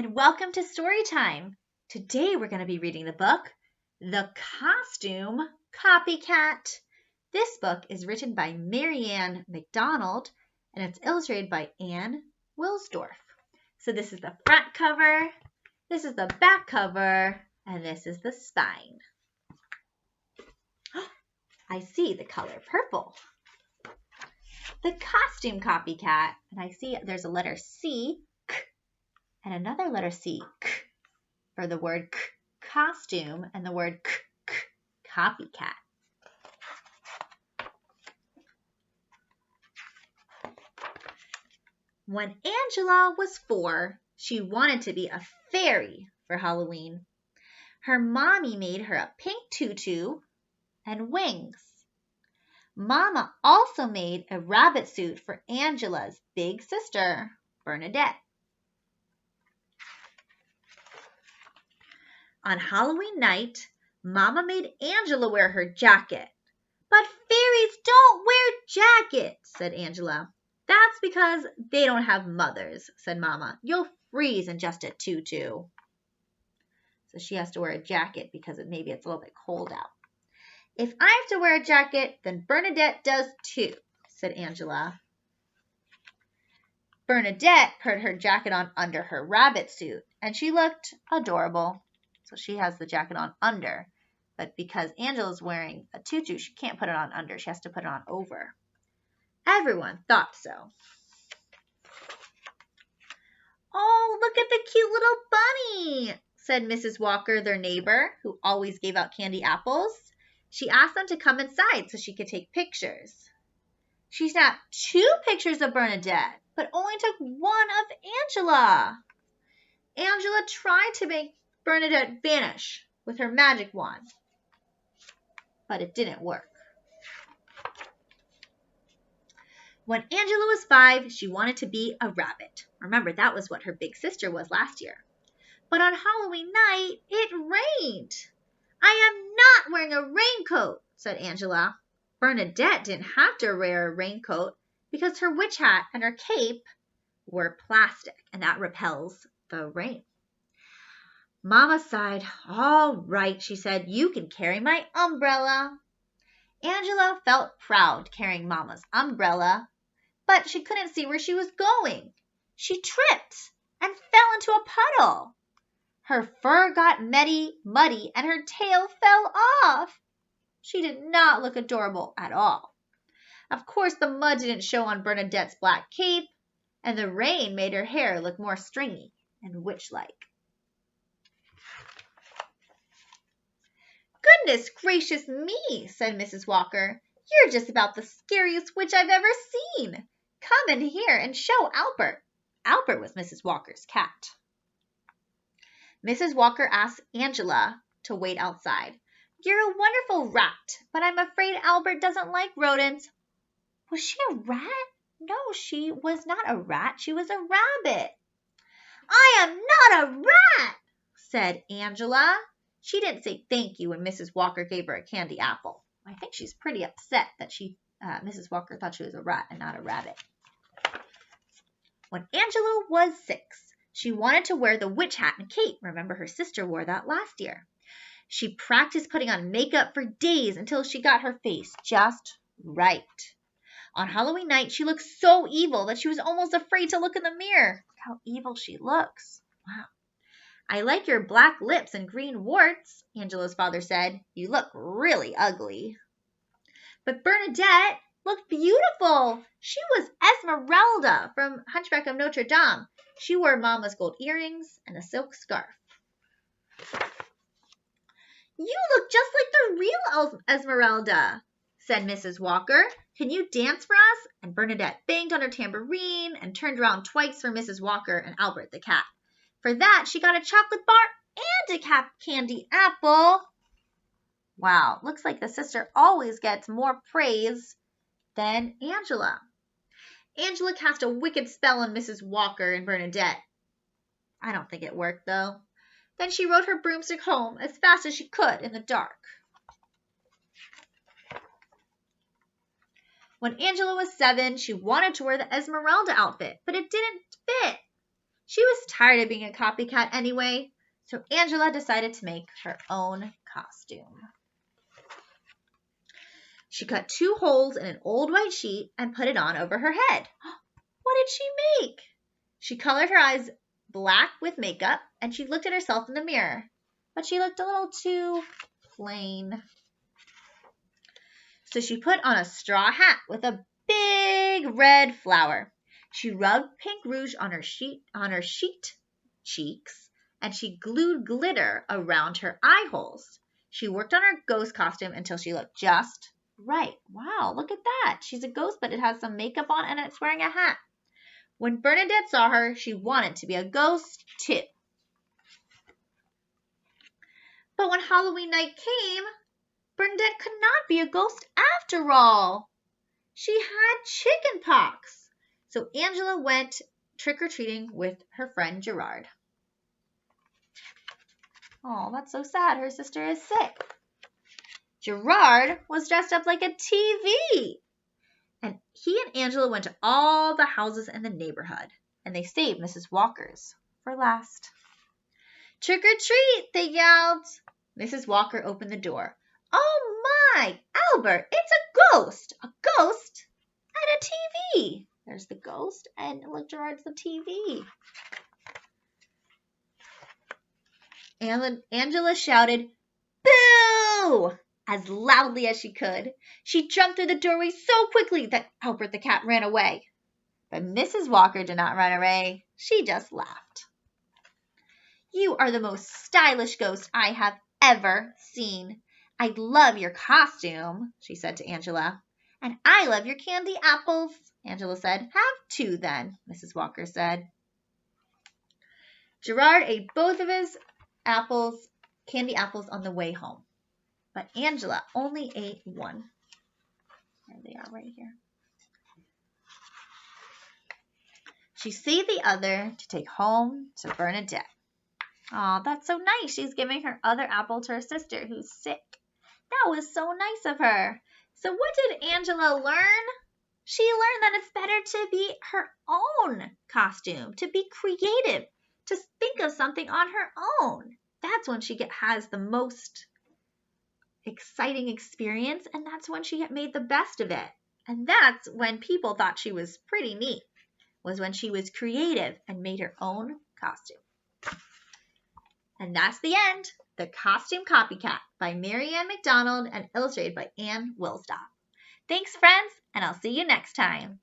and welcome to story time. Today we're going to be reading the book, The Costume Copycat. This book is written by Maryann MacDonald and it's illustrated by Anne Wilsdorf. So this is the front cover, this is the back cover, and this is the spine. I see the color purple. The Costume Copycat, and I see there's a letter C, K, and another letter C, K, for the word K, costume, and the word K, K, copycat. When Angela was 4, she wanted to be a fairy for Halloween. Her mommy made her a pink tutu and wings. Mama also made a rabbit suit for Angela's big sister, Bernadette. On Halloween night, Mama made Angela wear her jacket. But fairies don't wear jackets, said Angela. That's because they don't have mothers, said Mama. You'll freeze in just a tutu. So she has to wear a jacket because maybe it's a little bit cold out. If I have to wear a jacket, then Bernadette does too, said Angela. Bernadette put her jacket on under her rabbit suit, and she looked adorable. So she has the jacket on under, but because Angela's wearing a tutu, she can't put it on under. She has to put it on over. Everyone thought so. Oh, look at the cute little bunny, said Mrs. Walker, their neighbor, who always gave out candy apples. She asked them to come inside so she could take pictures. She snapped 2 pictures of Bernadette, but only took one of Angela. Angela tried to make Bernadette vanish with her magic wand, but it didn't work. When Angela was 5, she wanted to be a rabbit. Remember, that was what her big sister was last year. But on Halloween night, it rained. I am not wearing a raincoat, said Angela. Bernadette didn't have to wear a raincoat because her witch hat and her cape were plastic, and that repels the rain. Mama sighed. All right, she said, you can carry my umbrella. Angela felt proud carrying Mama's umbrella, but she couldn't see where she was going. She tripped and fell into a puddle. Her fur got muddy and her tail fell off. She did not look adorable at all. Of course, the mud didn't show on Bernadette's black cape, and the rain made her hair look more stringy and witch-like. Goodness gracious me, said Mrs. Walker. You're just about the scariest witch I've ever seen. Come in here and show Albert. Albert was Mrs. Walker's cat. Mrs. Walker asked Angela to wait outside. You're a wonderful rat, but I'm afraid Albert doesn't like rodents. Was she a rat? No, she was not a rat. She was a rabbit. I am not a rat, said Angela. She didn't say thank you when Mrs. Walker gave her a candy apple. I think she's pretty upset that Mrs. Walker thought she was a rat and not a rabbit. When Angela was 6, she wanted to wear the witch hat and cape. Remember, her sister wore that last year. She practiced putting on makeup for days until she got her face just right. On Halloween night, she looked so evil that she was almost afraid to look in the mirror. Look how evil she looks. Wow. I like your black lips and green warts, Angela's father said. You look really ugly. But Bernadette looked beautiful. She was Esmeralda from Hunchback of Notre Dame. She wore Mama's gold earrings and a silk scarf. You look just like the real Esmeralda, said Mrs. Walker. Can you dance for us? And Bernadette banged on her tambourine and turned around twice for Mrs. Walker and Albert the cat. For that, she got a chocolate bar and a candy apple. Wow, looks like the sister always gets more praise than Angela. Angela cast a wicked spell on Mrs. Walker and Bernadette. I don't think it worked, though. Then she rode her broomstick home as fast as she could in the dark. When Angela was 7, she wanted to wear the Esmeralda outfit, but it didn't fit. She was tired of being a copycat anyway, so Angela decided to make her own costume. She cut 2 holes in an old white sheet and put it on over her head. What did she make? She colored her eyes black with makeup, and she looked at herself in the mirror, but she looked a little too plain. So she put on a straw hat with a big red flower. She rubbed pink rouge on her sheet cheeks, and she glued glitter around her eye holes. She worked on her ghost costume until she looked just right. Wow, look at that. She's a ghost, but it has some makeup on and it's wearing a hat. When Bernadette saw her, she wanted to be a ghost too. But when Halloween night came, Bernadette could not be a ghost after all. She had chicken pox. So Angela went trick-or-treating with her friend Gerard. Oh, that's so sad. Her sister is sick. Gerard was dressed up like a TV. And he and Angela went to all the houses in the neighborhood. And they saved Mrs. Walker's for last. Trick or treat, they yelled. Mrs. Walker opened the door. Oh my, Albert, it's a ghost. A ghost and a TV. There's the ghost, and look, Gerard's the TV. Angela shouted, "Boo!" as loudly as she could. She jumped through the doorway so quickly that Albert the cat ran away. But Mrs. Walker did not run away. She just laughed. You are the most stylish ghost I have ever seen. I love your costume, she said to Angela. And I love your candy apples, Angela said. Have 2 then, Mrs. Walker said. Gerard ate both of his candy apples on the way home. But Angela only ate 1. There they are right here. She saved the other to take home to Bernadette. Oh, that's so nice. She's giving her other apple to her sister who's sick. That was so nice of her. So what did Angela learn? She learned that it's better to be her own costume, to be creative, to think of something on her own. That's when she has the most exciting experience, and that's when she made the best of it. And that's when people thought she was pretty neat, was when she was creative and made her own costume. And that's the end. The Costume Copycat by Maryann MacDonald and illustrated by Ann Wilsdorf. Thanks, friends, and I'll see you next time.